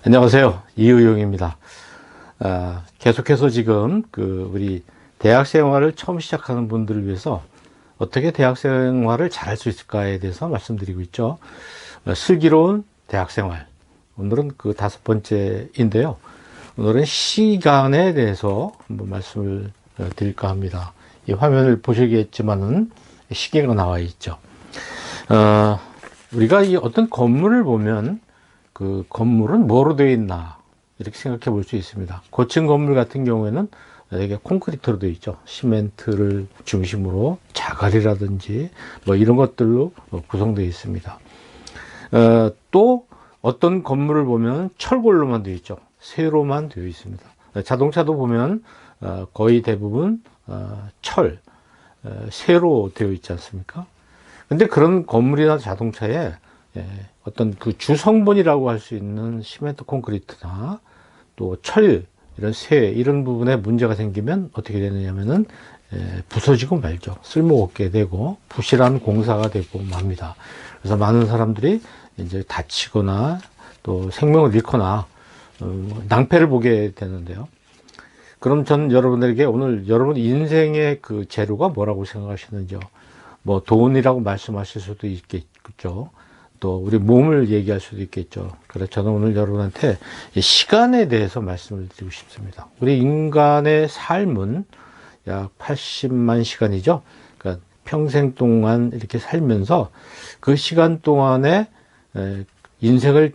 안녕하세요. 이의용입니다. 계속해서 지금 우리 대학 생활을 처음 시작하는 분들을 위해서 어떻게 대학 생활을 잘할 수 있을까에 대해서 말씀드리고 있죠. 슬기로운 대학 생활. 오늘은 그 5번째인데요. 오늘은 시간에 대해서 한번 말씀을 드릴까 합니다. 이 화면을 보시겠지만은 시계가 나와 있죠. 우리가 이 어떤 건물을 보면 그 건물은 뭐로 되어 있나 이렇게 생각해 볼 수 있습니다. 고층 건물 같은 경우에는 되게 콘크리트로 되어 있죠. 시멘트를 중심으로 자갈이라든지 뭐 이런 것들로 구성되어 있습니다. 또 어떤 건물을 보면 철골로만 되어 있죠. 쇠로만 되어 있습니다. 자동차도 보면 거의 대부분 쇠로 되어 있지 않습니까? 근데 그런 건물이나 자동차에 어떤 그 주성분이라고 할 수 있는 시멘트 콘크리트나 또 철, 이런 쇠, 이런 부분에 문제가 생기면 어떻게 되느냐면은 부서지고 말죠. 쓸모없게 되고 부실한 공사가 되고 맙니다. 그래서 많은 사람들이 이제 다치거나 또 생명을 잃거나 낭패를 보게 되는데요. 그럼 전 여러분들에게 오늘 여러분 인생의 그 재료가 뭐라고 생각하시는지요? 뭐 돈이라고 말씀하실 수도 있겠죠. 또 우리 몸을 얘기할 수도 있겠죠. 그래서 저는 오늘 여러분한테 시간에 대해서 말씀을 드리고 싶습니다. 우리 인간의 삶은 약 80만 시간이죠. 그러니까 평생 동안 이렇게 살면서 그 시간 동안에 인생을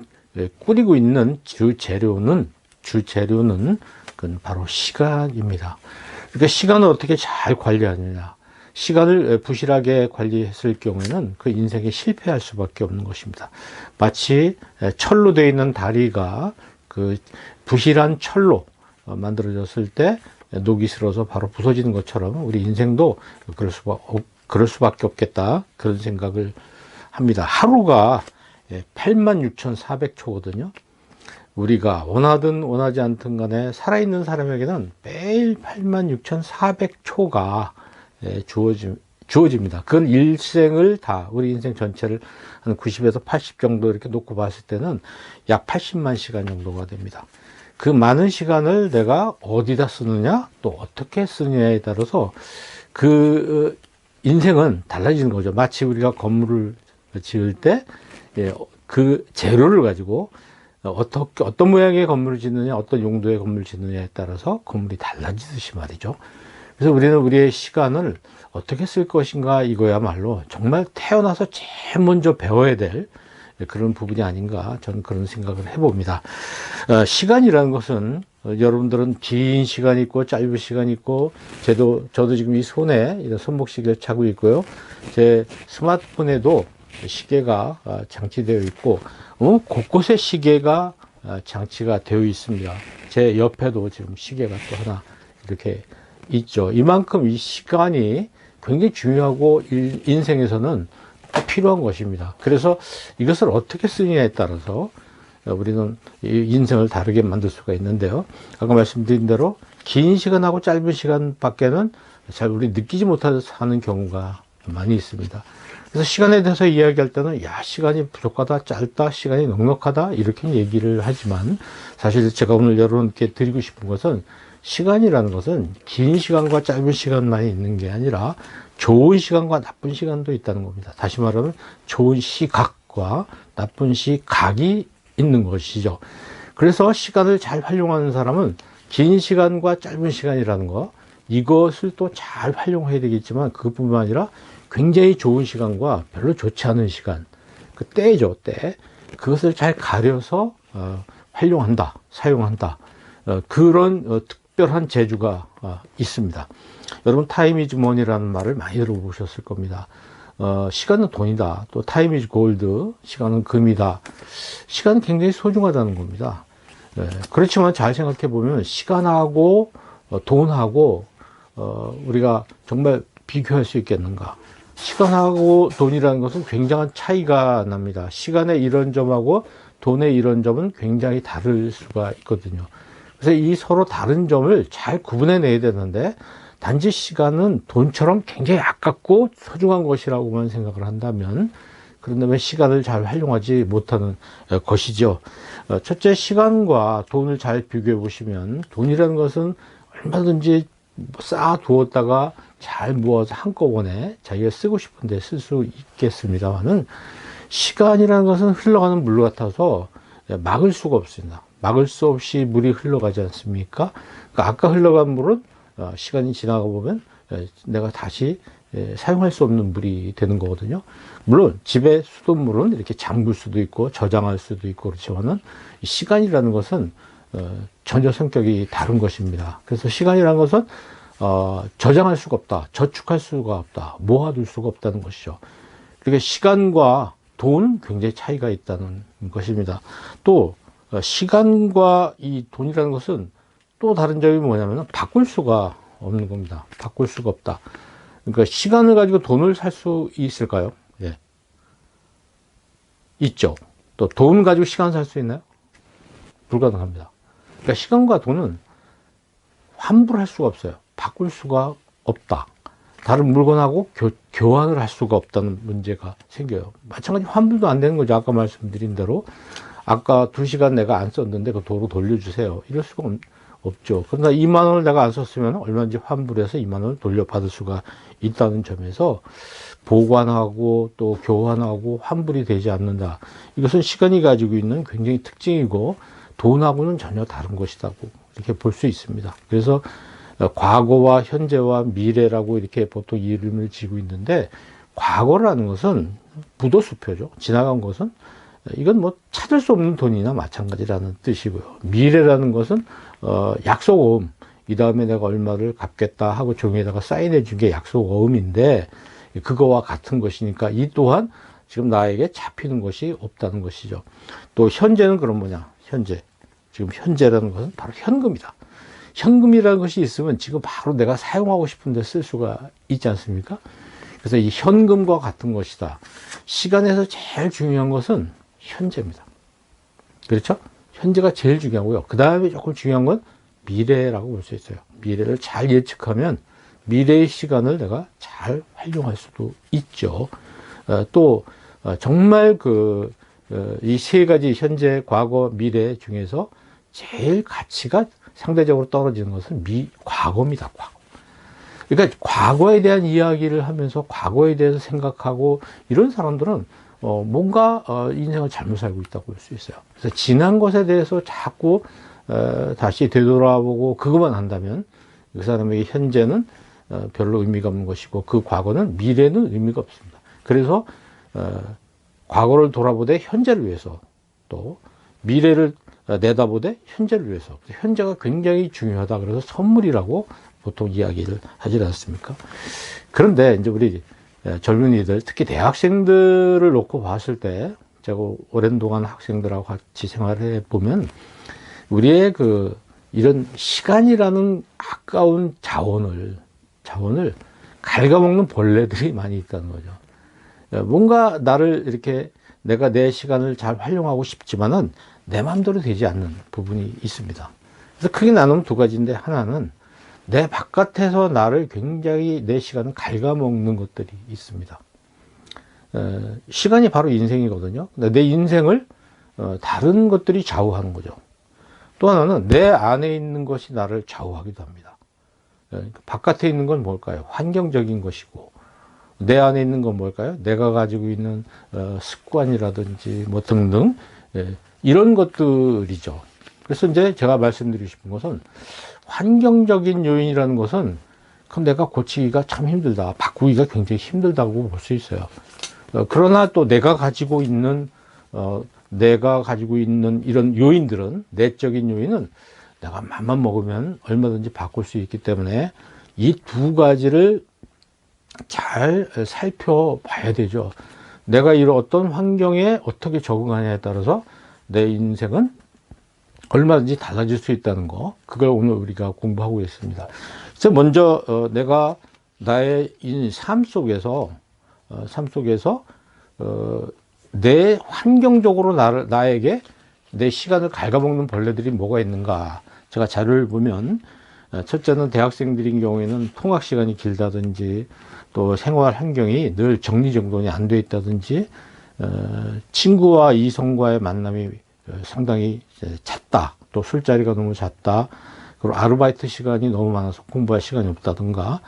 꾸리고 있는 주재료는 그건 바로 시간입니다. 그러니까 시간을 어떻게 잘 관리하느냐. 시간을 부실하게 관리했을 경우에는 그 인생에 실패할 수밖에 없는 것입니다. 마치 철로 되어 있는 다리가 그 부실한 철로 만들어졌을 때 녹이 슬어서 바로 부서지는 것처럼 우리 인생도 그럴 수밖에 없겠다, 그런 생각을 합니다. 하루가 86,400초거든요. 우리가 원하든 원하지 않든 간에 살아있는 사람에게는 매일 86,400초가 주어집니다. 그건 일생을 다, 우리 인생 전체를 한 90에서 80 정도 이렇게 놓고 봤을 때는 약 80만 시간 정도가 됩니다. 그 많은 시간을 내가 어디다 쓰느냐, 또 어떻게 쓰느냐에 따라서 그 인생은 달라지는 거죠. 마치 우리가 건물을 지을 때 그 재료를 가지고 어떤 모양의 건물을 짓느냐, 어떤 용도의 건물을 짓느냐에 따라서 건물이 달라지듯이 말이죠. 그래서 우리는 우리의 시간을 어떻게 쓸 것인가, 이거야말로 정말 태어나서 제일 먼저 배워야 될 그런 부분이 아닌가, 저는 그런 생각을 해봅니다. 시간이라는 것은 여러분들은 긴 시간이 있고 짧은 시간이 있고, 저도 지금 이 손에 이런 손목시계를 차고 있고요. 제 스마트폰에도 시계가 장치되어 있고 곳곳에 시계가 장치가 되어 있습니다. 제 옆에도 지금 시계가 또 하나 이렇게 있죠. 이만큼 이 시간이 굉장히 중요하고 인생에서는 필요한 것입니다. 그래서 이것을 어떻게 쓰느냐에 따라서 우리는 인생을 다르게 만들 수가 있는데요. 아까 말씀드린 대로 긴 시간하고 짧은 시간 밖에는 잘 우리 느끼지 못해서 사는 경우가 많이 있습니다. 그래서 시간에 대해서 이야기할 때는 시간이 부족하다, 짧다, 시간이 넉넉하다 이렇게 얘기를 하지만, 사실 제가 오늘 여러분께 드리고 싶은 것은 시간이라는 것은 긴 시간과 짧은 시간만이 있는 게 아니라 좋은 시간과 나쁜 시간도 있다는 겁니다. 다시 말하면 좋은 시각과 나쁜 시각이 있는 것이죠. 그래서 시간을 잘 활용하는 사람은 긴 시간과 짧은 시간이라는 거, 이것을 또 잘 활용해야 되겠지만 그것뿐만 아니라 굉장히 좋은 시간과 별로 좋지 않은 시간, 그 때죠, 때. 그것을 잘 가려서 활용한다, 사용한다. 그런 특별한 재주가 있습니다. 여러분, 타임 이즈 머니라는 말을 많이 들어보셨을 겁니다. 시간은 돈이다. 또 타임 이즈 골드, 시간은 금이다. 시간은 굉장히 소중하다는 겁니다. 그렇지만 잘 생각해 보면 시간하고 돈하고 우리가 정말 비교할 수 있겠는가? 시간하고 돈이라는 것은 굉장한 차이가 납니다. 시간의 이런 점하고 돈의 이런 점은 굉장히 다를 수가 있거든요. 그래서 이 서로 다른 점을 잘 구분해내야 되는데, 단지 시간은 돈처럼 굉장히 아깝고 소중한 것이라고만 생각을 한다면 그런 다음에 시간을 잘 활용하지 못하는 것이죠. 첫째, 시간과 돈을 잘 비교해 보시면 돈이라는 것은 얼마든지 쌓아 두었다가 잘 모아서 한꺼번에 자기가 쓰고 싶은데 쓸 수 있겠습니다만은 시간이라는 것은 흘러가는 물 같아서 막을 수가 없습니다. 막을 수 없이 물이 흘러가지 않습니까? 그러니까 아까 흘러간 물은 시간이 지나가 보면 내가 다시 사용할 수 없는 물이 되는 거거든요. 물론 집에 수돗물은 이렇게 잠글 수도 있고 저장할 수도 있고 그렇지만은 시간이라는 것은 전혀 성격이 다른 것입니다. 그래서 시간이라는 것은 저장할 수가 없다, 저축할 수가 없다, 모아둘 수가 없다는 것이죠. 그러니까 시간과 돈은 굉장히 차이가 있다는 것입니다. 또 시간과 이 돈이라는 것은 또 다른 점이 뭐냐면 바꿀 수가 없는 겁니다. 바꿀 수가 없다. 그러니까 시간을 가지고 돈을 살 수 있을까요? 예. 있죠. 또 돈 가지고 시간 살 수 있나요? 불가능합니다. 그러니까 시간과 돈은 환불할 수가 없어요. 바꿀 수가 없다. 다른 물건하고 교환을 할 수가 없다는 문제가 생겨요. 마찬가지 환불도 안 되는 거죠. 아까 말씀드린 대로 아까 2시간 내가 안 썼는데 그 도로 돌려주세요. 이럴 수가 없죠. 그러나 2만 원을 내가 안 썼으면 얼마든지 환불해서 2만 원을 돌려받을 수가 있다는 점에서 보관하고 또 교환하고 환불이 되지 않는다. 이것은 시간이 가지고 있는 굉장히 특징이고 돈하고는 전혀 다른 것이라고 이렇게 볼 수 있습니다. 그래서 과거와 현재와 미래라고 이렇게 보통 이름을 지고 있는데 과거라는 것은 부도수표죠. 지나간 것은 이건 뭐 찾을 수 없는 돈이나 마찬가지라는 뜻이고요. 미래라는 것은 약속어음, 이 다음에 내가 얼마를 갚겠다 하고 종이에다가 사인해 준 게 약속어음인데 그거와 같은 것이니까 이 또한 지금 나에게 잡히는 것이 없다는 것이죠. 또 현재는 그럼 뭐냐? 현재. 지금 현재라는 것은 바로 현금이다. 현금이라는 것이 있으면 지금 바로 내가 사용하고 싶은데 쓸 수가 있지 않습니까? 그래서 이 현금과 같은 것이다. 시간에서 제일 중요한 것은 현재입니다. 그렇죠? 현재가 제일 중요하고요. 그 다음에 조금 중요한 건 미래라고 볼 수 있어요. 미래를 잘 예측하면 미래의 시간을 내가 잘 활용할 수도 있죠. 또 정말 이 세 가지 현재, 과거, 미래 중에서 제일 가치가 상대적으로 떨어지는 것은 과거입니다. 과거. 그러니까 과거에 대한 이야기를 하면서 과거에 대해서 생각하고 이런 사람들은 뭔가 인생을 잘못 살고 있다고 볼 수 있어요. 그래서 지난 것에 대해서 자꾸 다시 되돌아보고 그것만 한다면 그 사람에게 현재는 별로 의미가 없는 것이고 그 과거는 미래는 의미가 없습니다. 그래서 과거를 돌아보되 현재를 위해서 또 미래를 내다보되 현재를 위해서 현재가 굉장히 중요하다. 그래서 선물이라고 보통 이야기를 하지 않습니까? 그런데 이제 우리 젊은이들, 특히 대학생들을 놓고 봤을 때, 제가 오랜 동안 학생들하고 같이 생활해 보면, 우리의 이런 시간이라는 아까운 자원을 갉아먹는 벌레들이 많이 있다는 거죠. 뭔가 나를 이렇게 내가 내 시간을 잘 활용하고 싶지만은 내 마음대로 되지 않는 부분이 있습니다. 그래서 크게 나누면 두 가지인데, 하나는 내 바깥에서 나를 굉장히 내 시간을 갉아먹는 것들이 있습니다. 시간이 바로 인생이거든요. 내 인생을 다른 것들이 좌우하는 거죠. 또 하나는 내 안에 있는 것이 나를 좌우하기도 합니다. 바깥에 있는 건 뭘까요? 환경적인 것이고, 내 안에 있는 건 뭘까요? 내가 가지고 있는 습관이라든지 뭐 등등 이런 것들이죠. 그래서 이제 제가 말씀드리고 싶은 것은 환경적인 요인이라는 것은 그럼 내가 고치기가 참 힘들다, 바꾸기가 굉장히 힘들다고 볼 수 있어요. 그러나 또 내가 가지고 있는 이런 요인들은, 내적인 요인은 내가 맘만 먹으면 얼마든지 바꿀 수 있기 때문에 이 두 가지를 잘 살펴봐야 되죠. 내가 이런 어떤 환경에 어떻게 적응하냐에 따라서 내 인생은 얼마든지 달라질 수 있다는 거, 그걸 오늘 우리가 공부하고 있습니다. 그래서 먼저 내가 나의 삶 속에서 내 환경적으로 나에게 내 시간을 갉아먹는 벌레들이 뭐가 있는가. 제가 자료를 보면 첫째는 대학생들인 경우에는 통학 시간이 길다든지 또 생활 환경이 늘 정리정돈이 안 돼 있다든지 친구와 이성과의 만남이 상당히 잦다. 또 술자리가 너무 잦다. 그리고 아르바이트 시간이 너무 많아서 공부할 시간이 없다든가,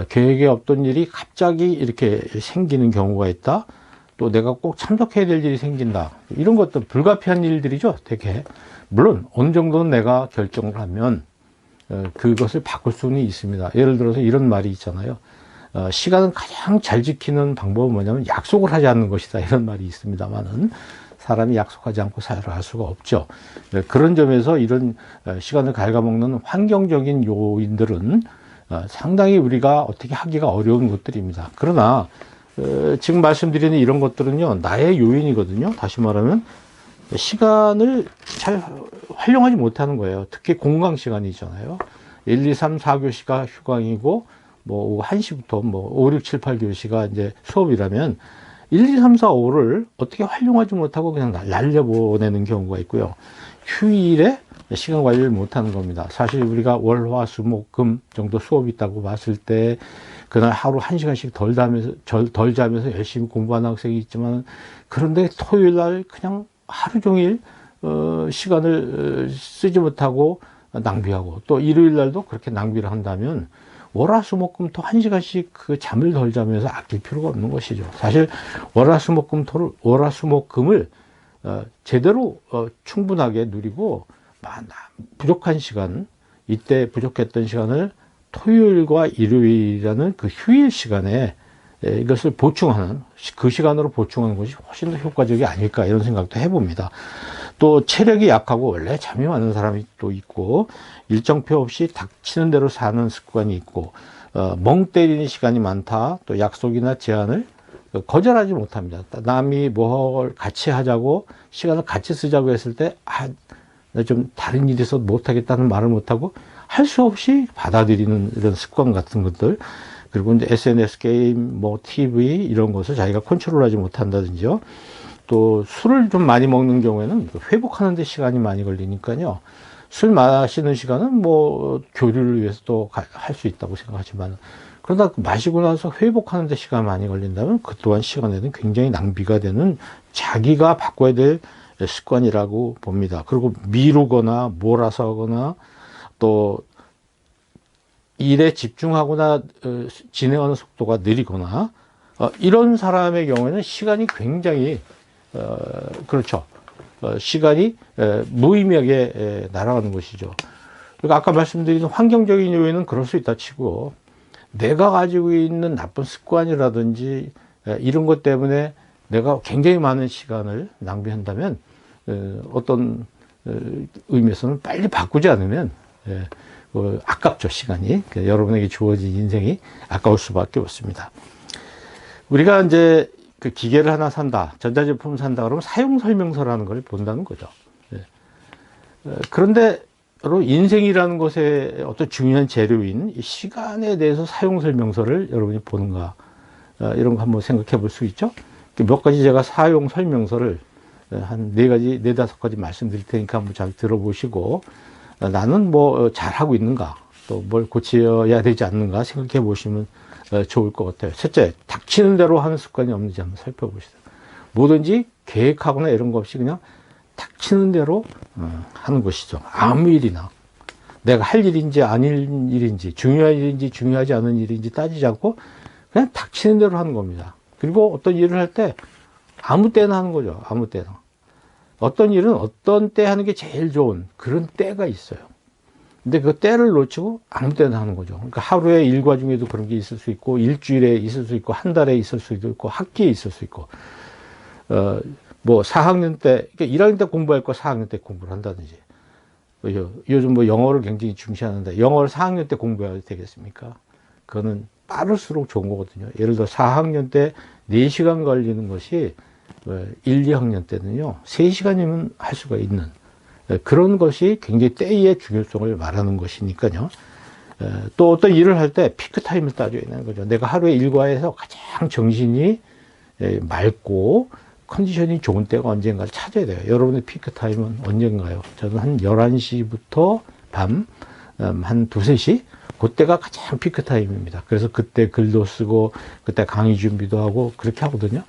계획에 없던 일이 갑자기 이렇게 생기는 경우가 있다. 또 내가 꼭 참석해야 될 일이 생긴다. 이런 것도 불가피한 일들이죠, 되게. 물론 어느 정도는 내가 결정을 하면 그것을 바꿀 수는 있습니다. 예를 들어서 이런 말이 있잖아요. 시간은 가장 잘 지키는 방법은 뭐냐면 약속을 하지 않는 것이다. 이런 말이 있습니다만은 사람이 약속하지 않고 살아갈 수가 없죠. 그런 점에서 이런 시간을 갉아먹는 환경적인 요인들은 상당히 우리가 어떻게 하기가 어려운 것들입니다. 그러나 지금 말씀드리는 이런 것들은요, 나의 요인이거든요. 다시 말하면 시간을 잘 활용하지 못하는 거예요. 특히 공강 시간이잖아요. 1, 2, 3, 4교시가 휴강이고, 뭐, 오후 1시부터 뭐, 5, 6, 7, 8교시가 이제 수업이라면, 1, 2, 3, 4, 5를 어떻게 활용하지 못하고 그냥 날려보내는 경우가 있고요. 휴일에 시간 관리를 못하는 겁니다. 사실 우리가 월, 화, 수, 목, 금 정도 수업이 있다고 봤을 때, 그날 하루 1시간씩 덜 자면서 열심히 공부하는 학생이 있지만, 그런데 토요일 날 그냥 하루 종일 시간을 쓰지 못하고 낭비하고, 또 일요일 날도 그렇게 낭비를 한다면 월화수목금토 1시간씩 그 잠을 덜 자면서 아낄 필요가 없는 것이죠. 사실 월화수목금을 제대로 충분하게 누리고 부족한 시간, 이때 부족했던 시간을 토요일과 일요일이라는 그 휴일 시간에 이것을 보충하는, 그 시간으로 보충하는 것이 훨씬 더 효과적이 아닐까 이런 생각도 해봅니다. 또 체력이 약하고 원래 잠이 많은 사람이 또 있고, 일정표 없이 닥치는 대로 사는 습관이 있고, 멍 때리는 시간이 많다. 또 약속이나 제안을 거절하지 못합니다. 남이 뭘 같이 하자고, 시간을 같이 쓰자고 했을 때, 나 좀 다른 일이 있어서 못하겠다는 말을 못하고 할 수 없이 받아들이는 이런 습관 같은 것들, 그리고 이제 SNS, 게임, 뭐 TV 이런 것을 자기가 컨트롤하지 못한다든지요. 또 술을 좀 많이 먹는 경우에는 회복하는 데 시간이 많이 걸리니까요. 술 마시는 시간은 뭐 교류를 위해서도 할 수 있다고 생각하지만, 그러다 마시고 나서 회복하는 데 시간이 많이 걸린다면 그 또한 시간에는 굉장히 낭비가 되는 자기가 바꿔야 될 습관이라고 봅니다. 그리고 미루거나 몰아서 하거나 또 일에 집중하거나 진행하는 속도가 느리거나 이런 사람의 경우에는 시간이 굉장히 그렇죠. 시간이 무의미하게 날아가는 것이죠. 그러니까 아까 말씀드린 환경적인 요인은 그럴 수 있다 치고, 내가 가지고 있는 나쁜 습관이라든지 이런 것 때문에 내가 굉장히 많은 시간을 낭비한다면 어떤 의미에서는 빨리 바꾸지 않으면 아깝죠, 시간이. 여러분에게 주어진 인생이 아까울 수밖에 없습니다. 우리가 이제 그 기계를 하나 산다, 전자제품을 산다 그러면 사용설명서라는 걸 본다는 거죠. 그런데 인생이라는 것의 어떤 중요한 재료인 이 시간에 대해서 사용설명서를 여러분이 보는가, 이런 거 한번 생각해 볼 수 있죠. 몇 가지 제가 사용설명서를 한 4가지, 4-5가지 말씀드릴 테니까 한번 잘 들어보시고, 나는 뭐 잘하고 있는가, 또 뭘 고쳐야 되지 않는가 생각해 보시면 좋을 것 같아요. 첫째, 닥치는 대로 하는 습관이 없는지 한번 살펴보시죠. 뭐든지 계획하거나 이런 거 없이 그냥 닥치는 대로 하는 것이죠. 아무 일이나 내가 할 일인지 아닐 일인지, 중요한 일인지 중요하지 않은 일인지 따지지 않고 그냥 닥치는 대로 하는 겁니다. 그리고 어떤 일을 할 때 아무 때나 하는 거죠. 아무 때나. 어떤 일은 어떤 때 하는 게 제일 좋은 그런 때가 있어요. 근데 그 때를 놓치고 아무 때나 하는 거죠. 그러니까 하루의 일과 중에도 그런 게 있을 수 있고, 일주일에 있을 수 있고, 한 달에 있을 수도 있고, 학기에 있을 수 있고, 뭐 4학년 때, 그러니까 1학년 때 공부할 거 4학년 때 공부를 한다든지, 요즘 뭐 영어를 굉장히 중시하는데 영어를 4학년 때 공부해야 되겠습니까? 그거는 빠를수록 좋은 거거든요. 예를 들어 4학년 때 4시간 걸리는 것이 1, 2학년 때는요 3시간이면 할 수가 있는 그런 것이 굉장히 때의 중요성을 말하는 것이니까요. 또 어떤 일을 할 때 피크 타임을 따져야 되는 거죠. 내가 하루에 일과에서 가장 정신이 맑고 컨디션이 좋은 때가 언젠가를 찾아야 돼요. 여러분의 피크 타임은 언젠가요? 저는 한 11시부터 밤 한 2-3시 그때가 가장 피크 타임입니다. 그래서 그때 글도 쓰고 그때 강의 준비도 하고 그렇게 하거든요.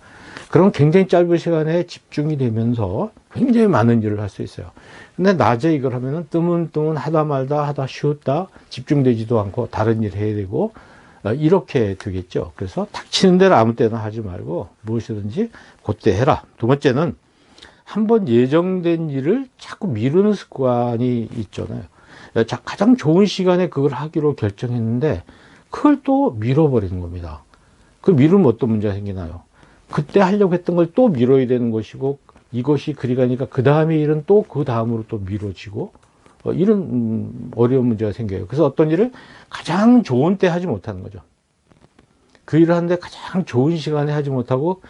그럼 굉장히 짧은 시간에 집중이 되면서 굉장히 많은 일을 할 수 있어요. 근데 낮에 이걸 하면은 뜨문뜨문 하다 말다 하다 쉬었다 집중되지도 않고 다른 일 해야 되고 이렇게 되겠죠. 그래서 닥치는 대로 아무 때나 하지 말고 무엇이든지 그때 해라. 두 번째는 한번 예정된 일을 자꾸 미루는 습관이 있잖아요. 가장 좋은 시간에 그걸 하기로 결정했는데 그걸 또 미뤄버리는 겁니다. 그 미루면 어떤 문제가 생기나요? 그때 하려고 했던 걸 또 미뤄야 되는 것이고 이것이 그리 가니까 그 다음의 일은 또 그 다음으로 또 미뤄지고 이런 어려운 문제가 생겨요. 그래서 어떤 일을 가장 좋은 때 하지 못하는 거죠. 그 일을 하는데 가장 좋은 시간에 하지 못하고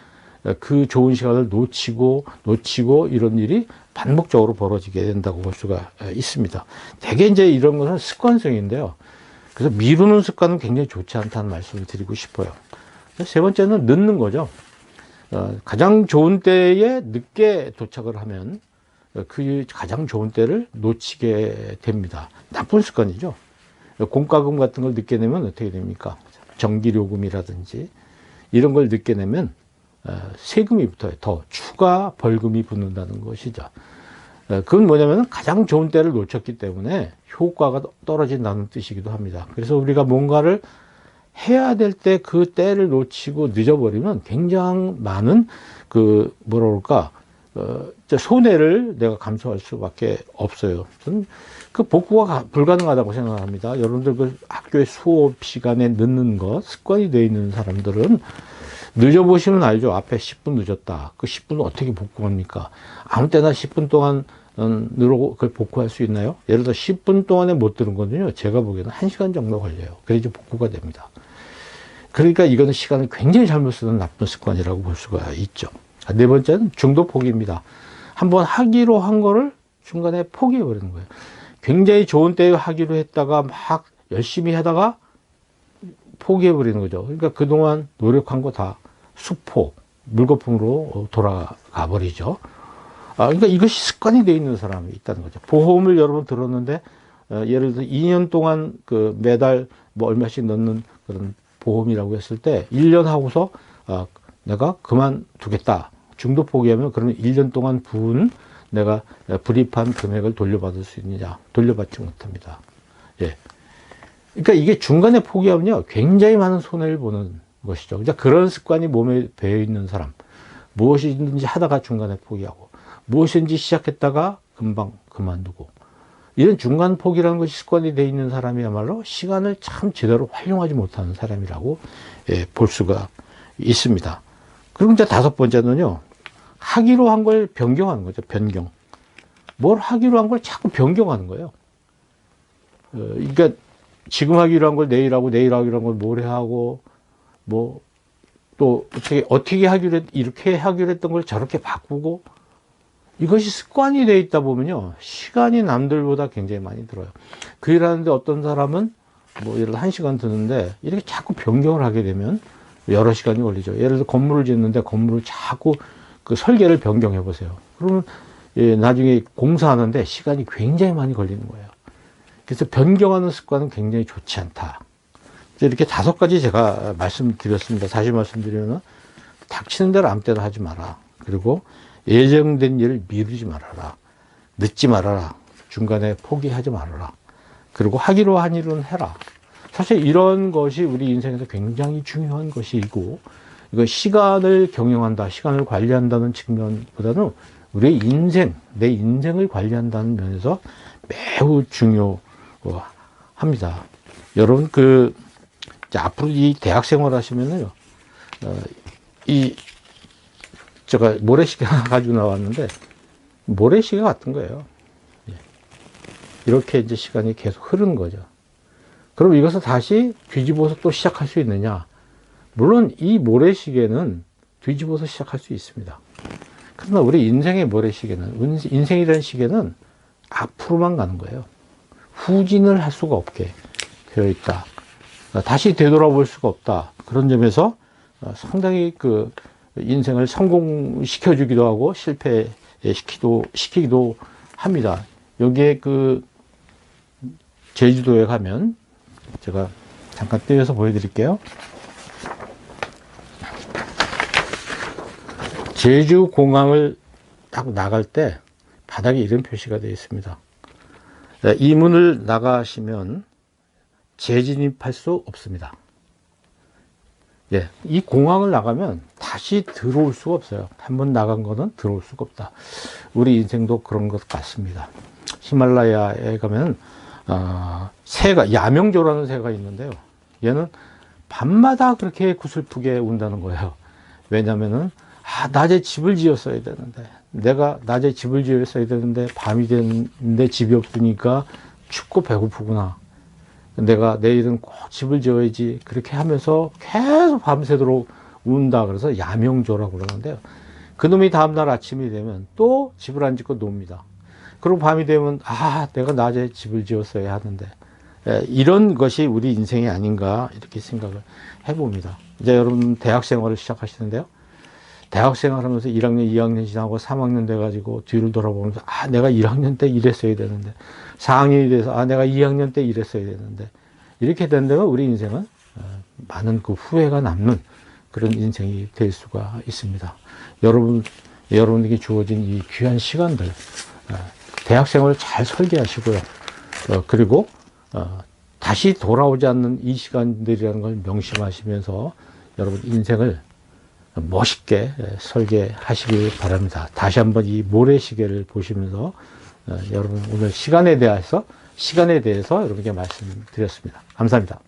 그 좋은 시간을 놓치고 이런 일이 반복적으로 벌어지게 된다고 볼 수가 있습니다. 대개 이제 이런 것은 습관성인데요. 그래서 미루는 습관은 굉장히 좋지 않다는 말씀을 드리고 싶어요. 세 번째는 늦는 거죠. 가장 좋은 때에 늦게 도착을 하면 그 가장 좋은 때를 놓치게 됩니다. 나쁜 습관이죠. 공과금 같은 걸 늦게 내면 어떻게 됩니까? 전기요금이라든지 이런 걸 늦게 내면 세금이 붙어요. 더 추가 벌금이 붙는다는 것이죠. 그건 뭐냐면 가장 좋은 때를 놓쳤기 때문에 효과가 떨어진다는 뜻이기도 합니다. 그래서 우리가 뭔가를 해야 될 때 그 때를 놓치고 늦어버리면 굉장히 많은 뭐라 그럴까 손해를 내가 감수할 수밖에 없어요. 저는 그 복구가 불가능하다고 생각합니다. 여러분들 그 학교의 수업 시간에 늦는 것 습관이 되어 있는 사람들은 늦어보시면 알죠. 앞에 10분 늦었다. 그 10분을 어떻게 복구합니까? 아무 때나 10분 동안 늘고 그걸 복구할 수 있나요? 예를 들어 10분 동안에 못 들은 거는요. 제가 보기에는 1시간 정도 걸려요. 그래야지 복구가 됩니다. 그러니까 이거는 시간을 굉장히 잘못 쓰는 나쁜 습관이라고 볼 수가 있죠. 네 번째는 중도 포기입니다. 한번 하기로 한 거를 중간에 포기해 버리는 거예요. 굉장히 좋은 때에 하기로 했다가 막 열심히 하다가 포기해 버리는 거죠. 그러니까 그동안 노력한 거 다 수포, 물거품으로 돌아가 버리죠. 그러니까 이것이 습관이 되어 있는 사람이 있다는 거죠. 보험을 여러 번 들었는데 예를 들어 2년 동안 그 매달 뭐 얼마씩 넣는 그런 보험이라고 했을 때 1년 하고서 내가 그만두겠다. 중도 포기하면 그러면 1년 동안 부은 내가 불입한 금액을 돌려받을 수 있느냐? 돌려받지 못합니다. 예. 그러니까 이게 중간에 포기하면요. 굉장히 많은 손해를 보는 것이죠. 그러니까 그런 습관이 몸에 배어 있는 사람. 무엇이든지 하다가 중간에 포기하고 무엇인지 시작했다가 금방 그만두고 이런 중간 포기라는 것이 습관이 되어 있는 사람이야말로 시간을 참 제대로 활용하지 못하는 사람이라고 볼 수가 있습니다. 그리고 이제 다섯 번째는요. 하기로 한 걸 변경하는 거죠. 변경. 뭘 하기로 한 걸 자꾸 변경하는 거예요. 그러니까 지금 하기로 한 걸 내일 하고 내일 하기로 한 걸 모레 하고 뭐 또 어떻게 하기로 이렇게 하기로 했던 걸 저렇게 바꾸고 이것이 습관이 되어 있다 보면요. 시간이 남들보다 굉장히 많이 들어요. 그 일하는데 어떤 사람은 뭐 예를 들어 1시간 드는데 이렇게 자꾸 변경을 하게 되면 여러 시간이 걸리죠. 예를 들어 건물을 짓는데 건물을 자꾸 그 설계를 변경해 보세요. 그러면 나중에 공사하는데 시간이 굉장히 많이 걸리는 거예요. 그래서 변경하는 습관은 굉장히 좋지 않다. 이렇게 5가지 제가 말씀드렸습니다. 다시 말씀드리면 닥치는 대로 아무 때나 하지 마라. 그리고 예정된 일을 미루지 말아라. 늦지 말아라. 중간에 포기하지 말아라. 그리고 하기로 한 일은 해라. 사실 이런 것이 우리 인생에서 굉장히 중요한 것이고 이거 시간을 경영한다, 시간을 관리한다는 측면보다는 우리의 인생, 내 인생을 관리한다는 면에서 매우 중요합니다. 여러분 앞으로 이 대학 생활 하시면은요, 제가 모래시계 하나 가지고 나왔는데 모래시계 같은 거예요. 이렇게 이제 시간이 계속 흐르는 거죠. 그럼 이것을 다시 뒤집어서 또 시작할 수 있느냐? 물론 이 모래시계는 뒤집어서 시작할 수 있습니다. 그러나 우리 인생의 모래시계는, 인생이라는 시계는 앞으로만 가는 거예요. 후진을 할 수가 없게 되어 있다. 다시 되돌아볼 수가 없다. 그런 점에서 상당히 인생을 성공시켜주기도 하고 실패시키기도 합니다. 여기에 제주도에 가면 제가 잠깐 떼어서 보여드릴게요. 제주 공항을 딱 나갈 때 바닥에 이런 표시가 되어 있습니다. 이 문을 나가시면 재진입할 수 없습니다. 예, 이 공항을 나가면 다시 들어올 수가 없어요. 한번 나간 거는 들어올 수가 없다. 우리 인생도 그런 것 같습니다. 히말라야에 가면 새가, 야명조라는 새가 있는데요. 얘는 밤마다 그렇게 구슬프게 운다는 거예요. 왜냐면은 낮에 집을 지었어야 되는데, 내가 낮에 집을 지었어야 되는데 밤이 됐는데 집이 없으니까 춥고 배고프구나. 내가 내일은 꼭 집을 지어야지. 그렇게 하면서 계속 밤새도록 운다. 그래서 야명조라고 그러는데요. 그놈이 다음날 아침이 되면 또 집을 안 짓고 놉니다. 그리고 밤이 되면 내가 낮에 집을 지었어야 하는데, 이런 것이 우리 인생이 아닌가 이렇게 생각을 해봅니다. 이제 여러분 대학 생활을 시작하시는데요. 대학 생활하면서 1학년, 2학년 지나고 3학년 돼가지고 뒤를 돌아보면서 내가 1학년 때 이랬어야 되는데, 4학년이 돼서 내가 2학년 때 이랬어야 되는데, 이렇게 된다면 우리 인생은 많은 그 후회가 남는 그런 인생이 될 수가 있습니다. 여러분에게 주어진 이 귀한 시간들, 대학 생활을 잘 설계하시고요. 그리고 다시 돌아오지 않는 이 시간들이라는 걸 명심하시면서 여러분 인생을 멋있게 설계하시길 바랍니다. 다시 한번 이 모래시계를 보시면서 여러분 오늘 시간에 대해서 여러분께 말씀드렸습니다. 감사합니다.